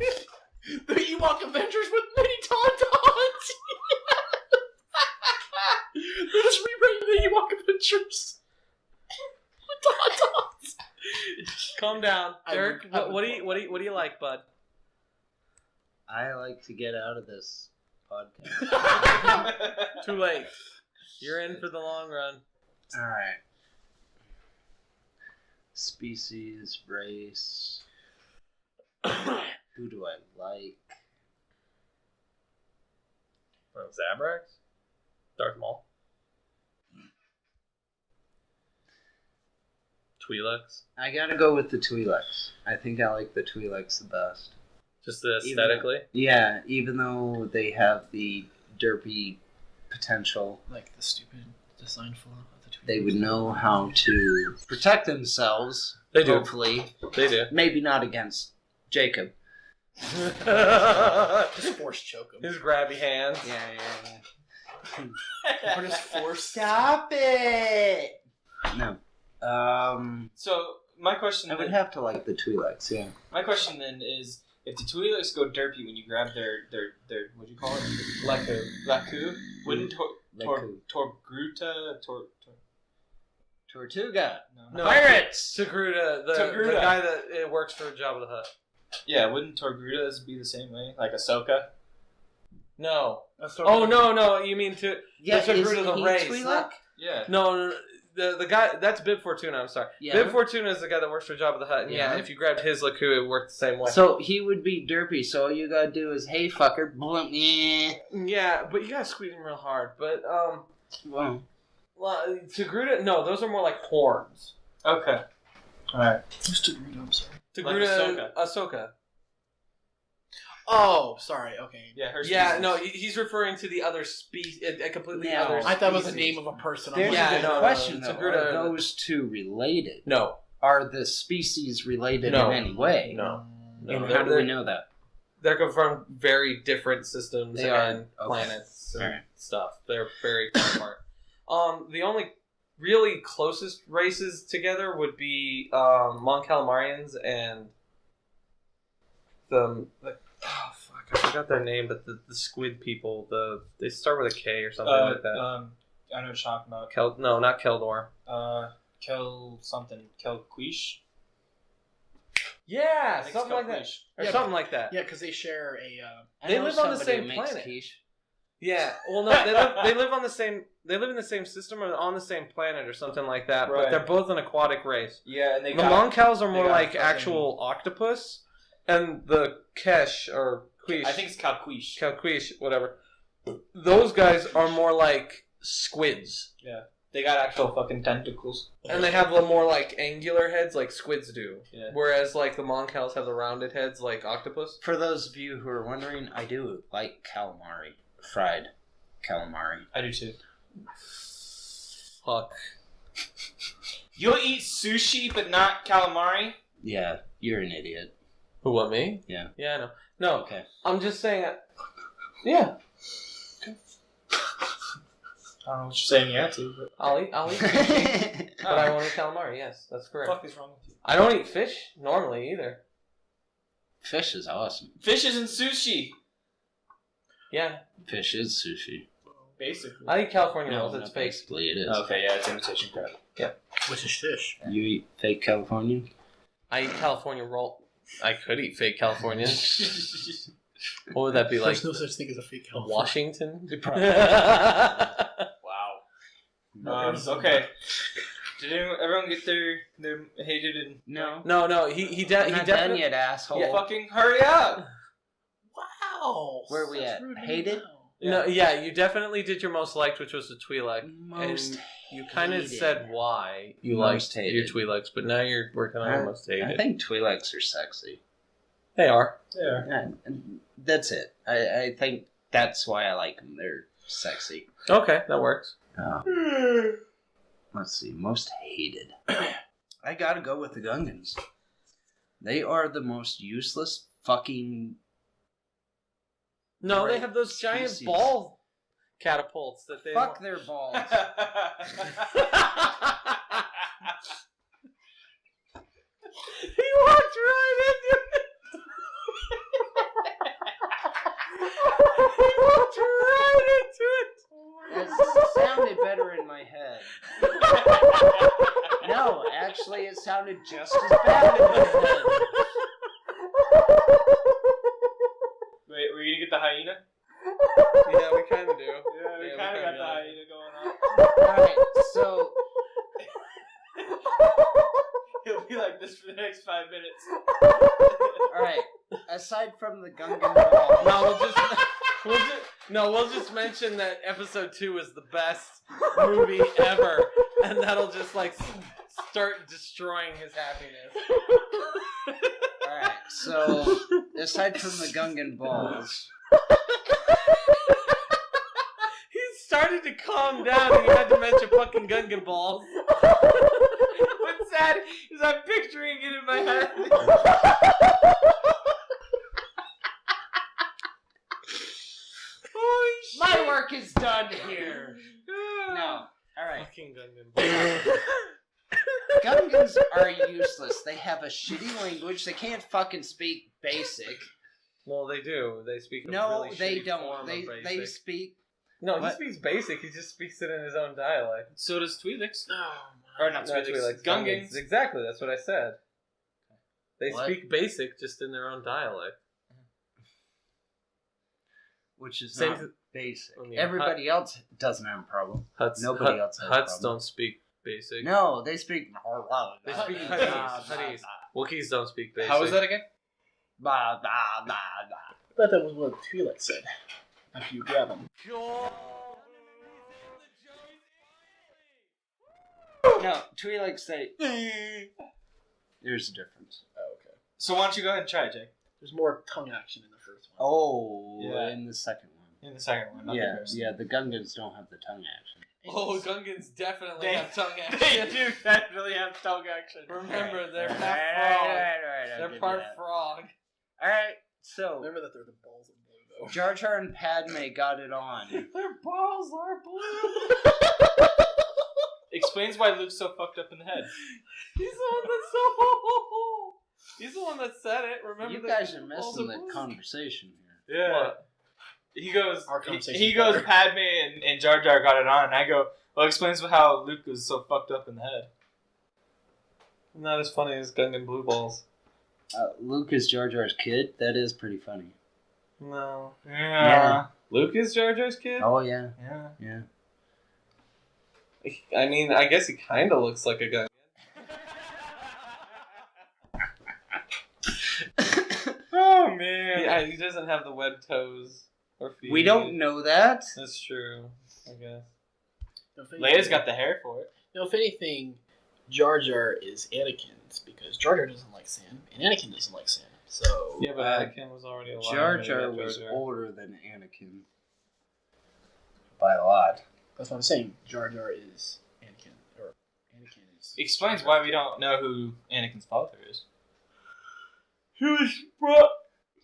The Ewok Adventures with mini Tauntauns! They're just rewriting the Ewok Adventures with Tauntauns! Calm down, I Dirk. would- I would What do you like, bud? I like to get out of this podcast. Too late. You're in for the long run. Alright. Species, race. Who do I like? Zabrax? Darth Maul? Twi'leks? I gotta go with the Twi'leks. I think I like the Twi'leks the best. Just aesthetically? Yeah, even though they have the derpy potential, Like the stupid design flaw of the Tweet. they would know how to protect themselves. They do. Hopefully. They do. Maybe not against Jacob. Just force choke him. His grabby hands. Yeah. Or just force. Stop it! No. So my question I would then, have to like the Twi'leks, yeah. my question then is, if the Twi'leks go derpy when you grab their what do you call it? Laku? Wouldn't Laku. Torgruta Tortuga. No. Pirates! Togruta, the Togruta. guy that works for Jabba the Hutt. Yeah, wouldn't Torgrutas be the same way? Like Ahsoka? No. That's Oh, no, you mean Yeah, the Togruta isn't the he race. Twi'lek? not- Yeah. No, the guy, that's Bib Fortuna, I'm sorry. Yeah. Bib Fortuna is the guy that works for Jabba the Hutt, and yeah, Yeah. if you grabbed his Laku, it worked the same way. So he would be derpy, so all you gotta do is, hey fucker, blunt me. Yeah, but you gotta squeeze him real hard. But, Well, Togruta, no, those are more like horns. Okay. Alright. Who's Togruta? I'm sorry. Togruta, Ahsoka. Oh, sorry. Okay. Yeah, her Yeah, species. no, he's referring to the other species, a completely No. other I thought it was the species. name of a person. there's Yeah, a good no, question no, though. Togruta- Are those two related? No, Are the species related No. in any way? no. And they're- how do we know that? They're come from very different systems They are. and Okay. planets and Alright. stuff. They're very far apart. The only really closest races together would be Mon Calamarians and oh fuck, I forgot their name, but the squid people. They start with a K or something like that. I know what you're talking about. No, not Keldor. Kel Quiche? Yeah, I think it's something like that, Kelquiche. or Yeah, something like that. Yeah, because they share a. They I know live on the somebody same who makes planet. quiche. Yeah, well, no, they live on the same. They live in the same system or on the same planet or something like that. But Right. they're both an aquatic race. Yeah, and they The got... Moncals are more got like fucking- actual octopus, and the Kesh or Quiche, I think it's Calquiche. Calquiche, whatever. Those guys are more like squids, They got actual fucking tentacles. and they have the more like angular heads like squids do. Yeah. Whereas like the Moncals have the rounded heads like octopus. For those of you who are wondering, I do like calamari. Fried calamari. I do too. Fuck. You'll eat sushi but not calamari? Yeah, you're an idiot. Who, what, me? Yeah. Yeah, I know. No, Okay. I'm just saying. Yeah, I don't know what you're saying yeah to, but I'll eat sushi, but I won't eat calamari. Yes, that's what the correct. fuck is wrong with you? I don't eat fish normally either. Fish is awesome. Fish isn't sushi. Yeah, Fish is sushi. Basically. I eat California rolls. No, It's fake. basically it is. Okay, yeah, it's imitation crab. Which is fish. You eat fake California? I eat California roll. I could eat fake California. What would that be like? There's no such thing as a fake California. Washington? Wow. Okay. Did everyone get their hated and No. No. He Not done definitely. yet, asshole. Yeah. fucking hurry up? Wow. Where are we That's at? rude. Hated? Wow. No, yeah, you definitely did your most liked, which was the Twi'leks. Most And you kind of hated. said why you Most liked your hated. Twi'leks, but now you're working on your most hated. I think Twi'leks are sexy. They are. Yeah. And that's it. I think that's why I like them. They're sexy. Okay, that works. Let's see. Most hated. I gotta go with the Gungans. They are the most useless fucking... No, they Right. have those giant Species. ball catapults that they... Fuck their balls. He walked right into it! He walked right into it! It sounded better in my head. No, actually, it sounded just as bad in my head. Wait, were you gonna get the hyena? Yeah, we kind of do. Yeah, we kind of got the hyena going on. Alright, so... He'll be like this for the next 5 minutes. Alright, aside from the Gungan balls... We'll just mention that episode 2 is the best movie ever, and that'll just like start destroying his happiness. Alright, so aside from the Gungan balls, He started to calm down, and you had to mention fucking Gungan balls. What's sad is I'm picturing it in my head. Holy shit! my work is done here. No, alright. Fucking Gungan balls. Gungans are useless. They have a shitty language. They can't fucking speak basic. Well, they do. They speak. A No, really they shitty don't. form They of they basic. speak. No, he What? speaks basic. He just speaks it in his own dialect. So does Twi'leks. Oh, Or not Not Twi'leks. Twi'leks, Gungans. Exactly. That's what I said. They What? speak basic just in their own dialect. Which is Same not to- basic. I mean, Everybody else doesn't have a problem. Huts. Nobody else has a Huts problem. don't speak basic. No, they speak. They speak Huttese. Wookiees don't speak basic. How was that again? Blah, blah, blah, blah. I thought that was what Twi'leks said. After you grab them. No, Twi'leks say. There's a difference. Oh, okay. So why don't you go ahead and try it, Jake? There's more tongue action in the first one. Oh, Yeah. in the second one. In the second one, not the Yeah, first. yeah. The Gungans don't have the tongue action. Oh, Gungans definitely They- have tongue They action. do definitely have tongue action. Remember, they're Alright, half alright, frog. alright, I'll They're give you part that. frog. All right, so Remember that they're the balls of blue, though. Jar Jar and Padme got it on. Their balls are blue. Explains why Luke's so fucked up in the head. He's the one that's He's the one that said it. Remember, You that guys are balls missing are the blue? conversation here. Yeah. What? He goes. Our conversation's He goes. better. Padme and Jar Jar got it on, and I go. Well, it explains how Luke was so fucked up in the head. Not as funny as Gungan blue balls. Luke is Jar Jar's kid. That is pretty funny. No. Yeah. Luke is Jar Jar's kid? Oh yeah, Yeah. yeah. I mean, I guess he kind of looks like a Gungan. Oh man. Yeah, he doesn't have the webbed toes or feet. We don't know that. That's true, I guess. If Leia's anything- got the hair for it. If anything, Jar Jar is Anakin's because Jar Jar doesn't like sand and Anakin doesn't like sand. So Yeah, but Anakin was already alive. Jar when he Jar met was Jar. older than Anakin by a lot. that's what I'm saying. Jar Jar is Anakin, or Anakin is. Explains why we don't know who Anakin's father is.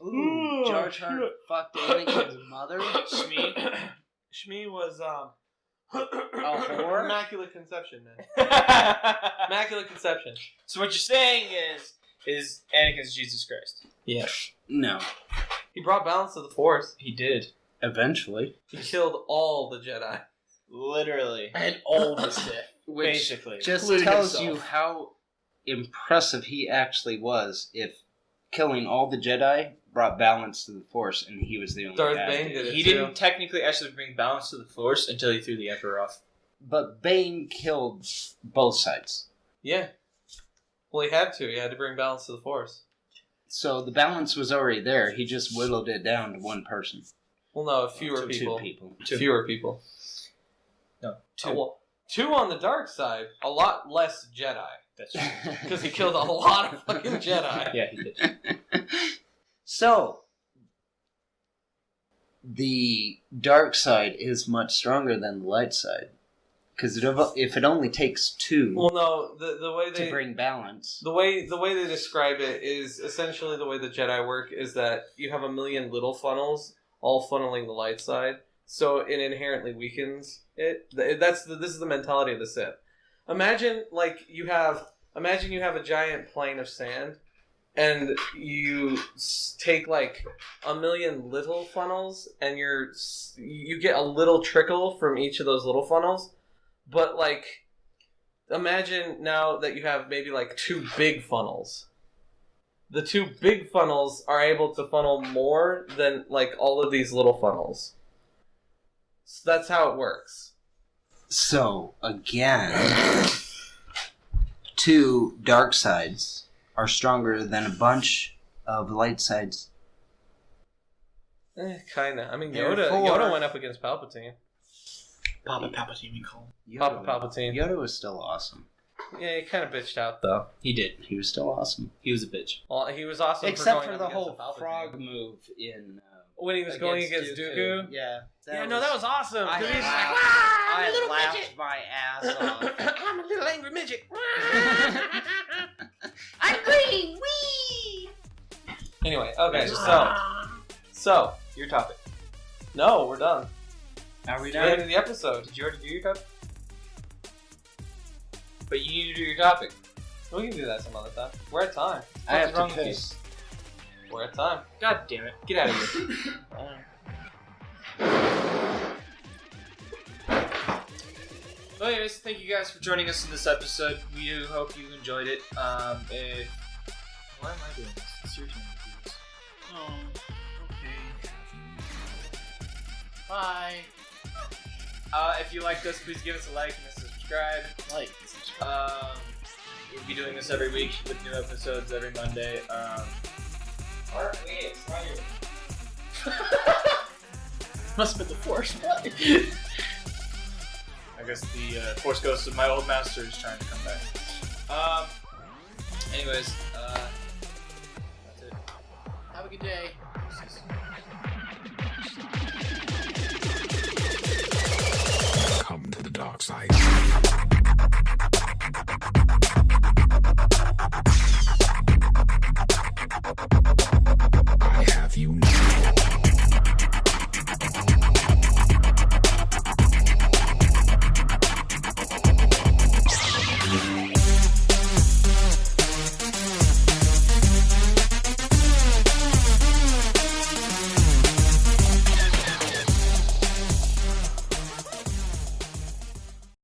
Ooh, Jar Jar fucked Anakin's mother. Shmi was A whore? Immaculate Conception, man. Immaculate Conception. So what you're saying is Anakin's Jesus Christ. Yeah. No. He brought balance to the Force. He did. Eventually. He killed all the Jedi. Literally. And all the Sith. Which Basically. just Including tells himself. you how impressive he actually was if killing all the Jedi brought balance to the Force and he was the only Darth bad Bane dude. did it. He didn't technically actually bring balance to the Force until he threw the Emperor off. But Bane killed both sides. Yeah. Well, he had to. He had to bring balance to the Force. So the balance was already there. He just whittled it down to one person. Well, no, fewer To people. 2 people. Fewer people. No, 2. Well, 2 on the dark side. A lot less Jedi. That's true. Because he killed a lot of fucking Jedi. Yeah, he did. So, the dark side is much stronger than the light side. Because if it only takes 2 Well, no, the way they to bring balance. the way they describe it is essentially the way the Jedi work is that you have a million little funnels all funneling the light side, so it inherently weakens it. This is the mentality of the Sith. Imagine you have a giant plane of sand, and you take a million little funnels, and you get a little trickle from each of those little funnels. But imagine now that you have maybe 2 big funnels. The 2 big funnels are able to funnel more than all of these little funnels. So that's how it works. So, again, 2 dark sides are stronger than a bunch of light sides. Kinda. I mean, Therefore- Yoda went up against Palpatine. Papa Palpatine, we call him. Papa Palpatine. Yoda was still awesome. Yeah, he kind of bitched out though. He did. He was still awesome. He was a bitch. Well, he was awesome Except for, for going the up whole against Palpatine. frog move in... when he was going against Dooku. Yeah. That was awesome. I 'cause he's I laughed my ass off. I'm a little angry midget. I'm green! Wee! Anyway, okay, so Your topic. no, we're done. Are we We're the end done? of the episode. Did you already do your topic? But you need to do your topic. We can do that some other time. We're at time. I have What's wrong to with you? piss. We're at time. God damn it. Get out of here. Well, anyways, thank you guys for joining us in this episode. We do hope you enjoyed it. Why am I doing this? It's your turn to do this. Oh, okay. Bye. If you liked us, please give us a like and a subscribe. Like, subscribe. We'll be doing this every week with new episodes every Monday. Must have been the Force. What? I guess the Force Ghost of my old master is trying to come back. Anyways, that's it. Have a good day. Come to the dark side.